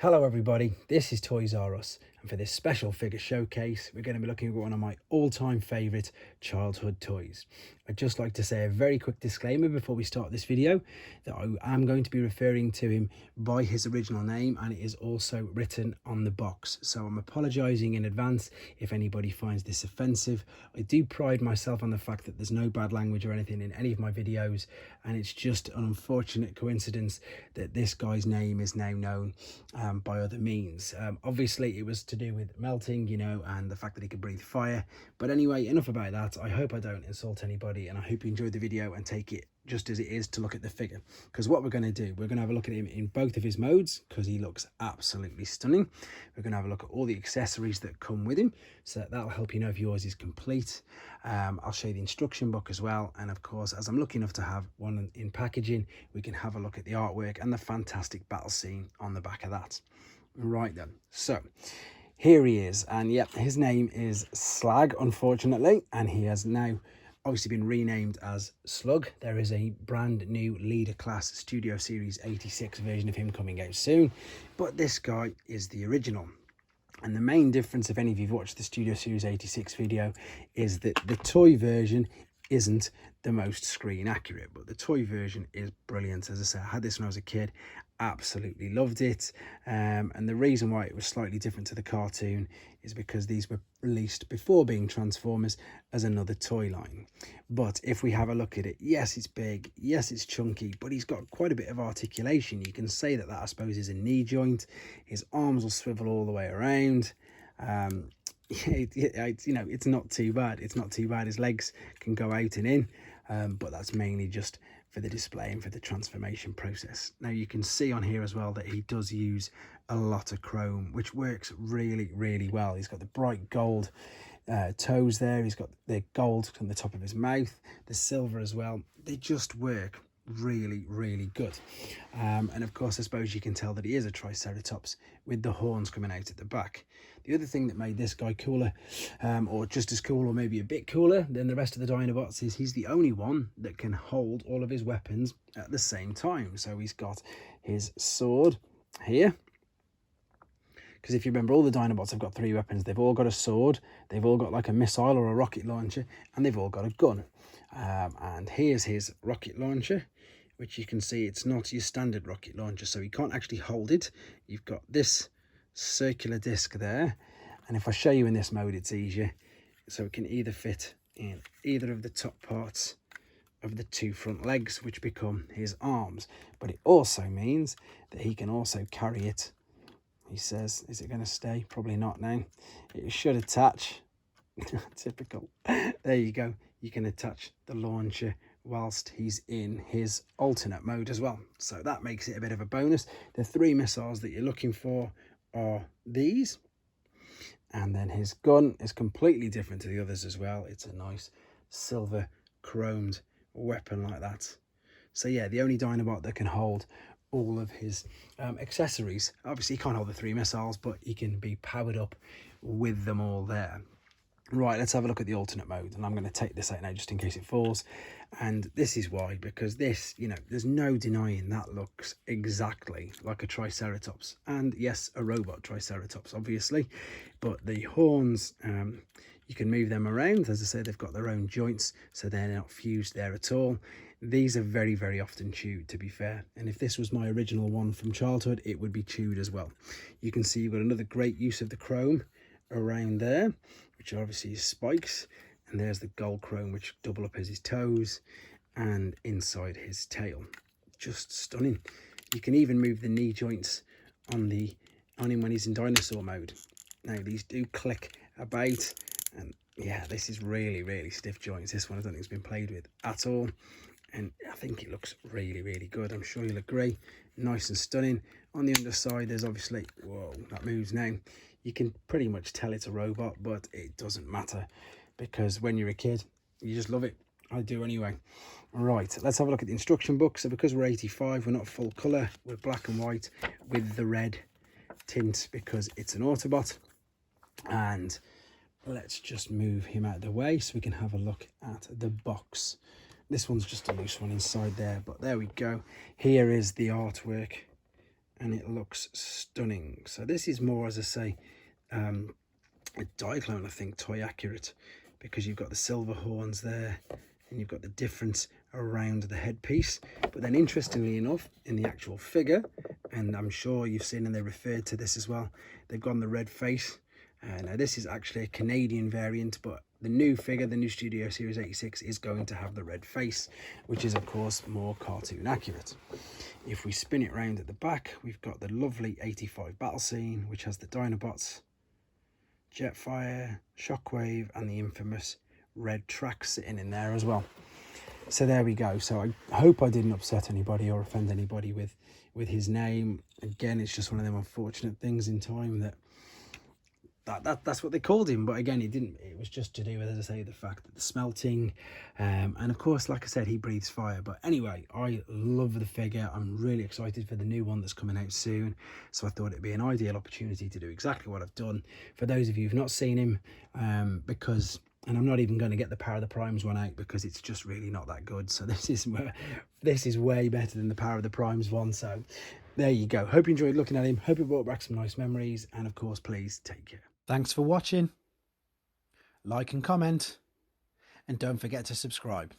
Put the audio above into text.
Hello everybody, this is Toys R Us, and for this special figure showcase we're going to be looking at one of my all-time favourite childhood toys. I'd just like to say a very quick disclaimer before we start this video that I am going to be referring to him by his original name, and it is also written on the box, so I'm apologising in advance if anybody finds this offensive. I do pride myself on the fact that there's no bad language or anything in any of my videos, and it's just an unfortunate coincidence that this guy's name is now known by other means. Obviously it was to do with melting, you know, and the fact that he could breathe fire. But anyway, enough about that. I hope I don't insult anybody, and I hope you enjoyed the video and take it just as it is to look at the figure, because what we're going to do, we're going to have a look at him in both of his modes because he looks absolutely stunning. We're going to have a look at all the accessories that come with him, so that'll help you know if yours is complete. I'll show you the instruction book as well, and of course, as I'm lucky enough to have one in packaging, we can have a look at the artwork and the fantastic battle scene on the back of that. Right then, so here he is, and yeah, his name is Slag, unfortunately, and he has now obviously been renamed as Slug. There is a brand new Leader Class Studio Series 86 version of him coming out soon, but this guy is the original. And the main difference, if any of you've watched the Studio Series 86 video, is that the toy version isn't the most screen accurate, but the toy version is brilliant. As I said, I had this when I was a kid, absolutely loved it, and the reason why it was slightly different to the cartoon is because these were released before being Transformers as another toy line. But if we have a look at it, yes, it's big, yes, it's chunky, but he's got quite a bit of articulation. You can say that I suppose is a knee joint. His arms will swivel all the way around. You know, it's not too bad. It's not too bad. His legs can go out and in, but that's mainly just for the display and for the transformation process. Now you can see on here as well that he does use a lot of chrome, which works really, really well. He's got the bright gold toes there. He's got the gold on the top of his mouth, the silver as well. They just work really, really good. And of course, I suppose you can tell that he is a Triceratops with the horns coming out at the back. The other thing that made this guy cooler, or just as cool or maybe a bit cooler than the rest of the Dinobots, is he's the only one that can hold all of his weapons at the same time. So he's got his sword here, because if you remember, all the Dinobots have got three weapons. They've all got a sword, they've all got like a missile or a rocket launcher, and they've all got a gun. And here's his rocket launcher, which you can see it's not your standard rocket launcher, so you can't actually hold it. You've got this circular disc there, and if I show you in this mode, it's easier. So it can either fit in either of the top parts of the two front legs, which become his arms, but it also means that he can also carry it. He says, is it going to stay? Probably not now. It should attach. Typical. There you go. You can attach the launcher whilst he's in his alternate mode as well. So that makes it a bit of a bonus. The three missiles that you're looking for are these. And then his gun is completely different to the others as well. It's a nice silver chromed weapon like that. So yeah, the only Dinobot that can hold all of his accessories. Obviously he can't hold the three missiles, but he can be powered up with them all there. Right, let's have a look at the alternate mode, and I'm going to take this out now just in case it falls. And this is why, because this, you know, there's no denying that looks exactly like a Triceratops, and yes, a robot Triceratops obviously, but the horns, you can move them around. As I said, they've got their own joints, so they're not fused there at all. These are very, very often chewed, to be fair, and if this was my original one from childhood, it would be chewed as well. You can see you've got another great use of the chrome around there, which are obviously his spikes, and there's the gold chrome which double up as his toes and inside his tail. Just stunning. You can even move the knee joints on him when he's in dinosaur mode. Now these do click about, and yeah, this is really, really stiff joints. This one I don't think has been played with at all, and I think it looks really, really good. I'm sure you'll agree. Nice and stunning. On the underside, there's obviously, whoa, that moves now. You can pretty much tell it's a robot, but it doesn't matter, because when you're a kid, you just love it. I do anyway. Right, let's have a look at the instruction book. So because we're 85, we're not full colour. We're black and white with the red tint because it's an Autobot. And let's just move him out of the way so we can have a look at the box. This one's just a loose one inside there, but there we go. Here is the artwork and it looks stunning. So this is more, as I say, a Diaclone, I think, toy accurate, because you've got the silver horns there and you've got the difference around the headpiece. But then interestingly enough, in the actual figure, and I'm sure you've seen and they referred to this as well, they've gone the red face. Now this is actually a Canadian variant, but the new figure, the new Studio Series 86, is going to have the red face, which is of course more cartoon accurate. If we spin it round at the back, we've got the lovely 85 battle scene, which has the Dinobots, Jetfire, Shockwave, and the infamous red track sitting in there as well. So there we go. So I hope I didn't upset anybody or offend anybody with his name. Again, it's just one of them unfortunate things in time that's what they called him. But again, it was just to do with, as I say, the fact that the smelting, and of course, like I said, he breathes fire. But anyway, I love the figure. I'm really excited for the new one that's coming out soon, so I thought it'd be an ideal opportunity to do exactly what I've done for those of you who've not seen him, and I'm not even going to get the Power of the Primes one out because it's just really not that good. So this is way better than the Power of the Primes one. So there you go. Hope you enjoyed looking at him. Hope it brought back some nice memories. And of course, please take care. Thanks for watching. Like and comment. And don't forget to subscribe.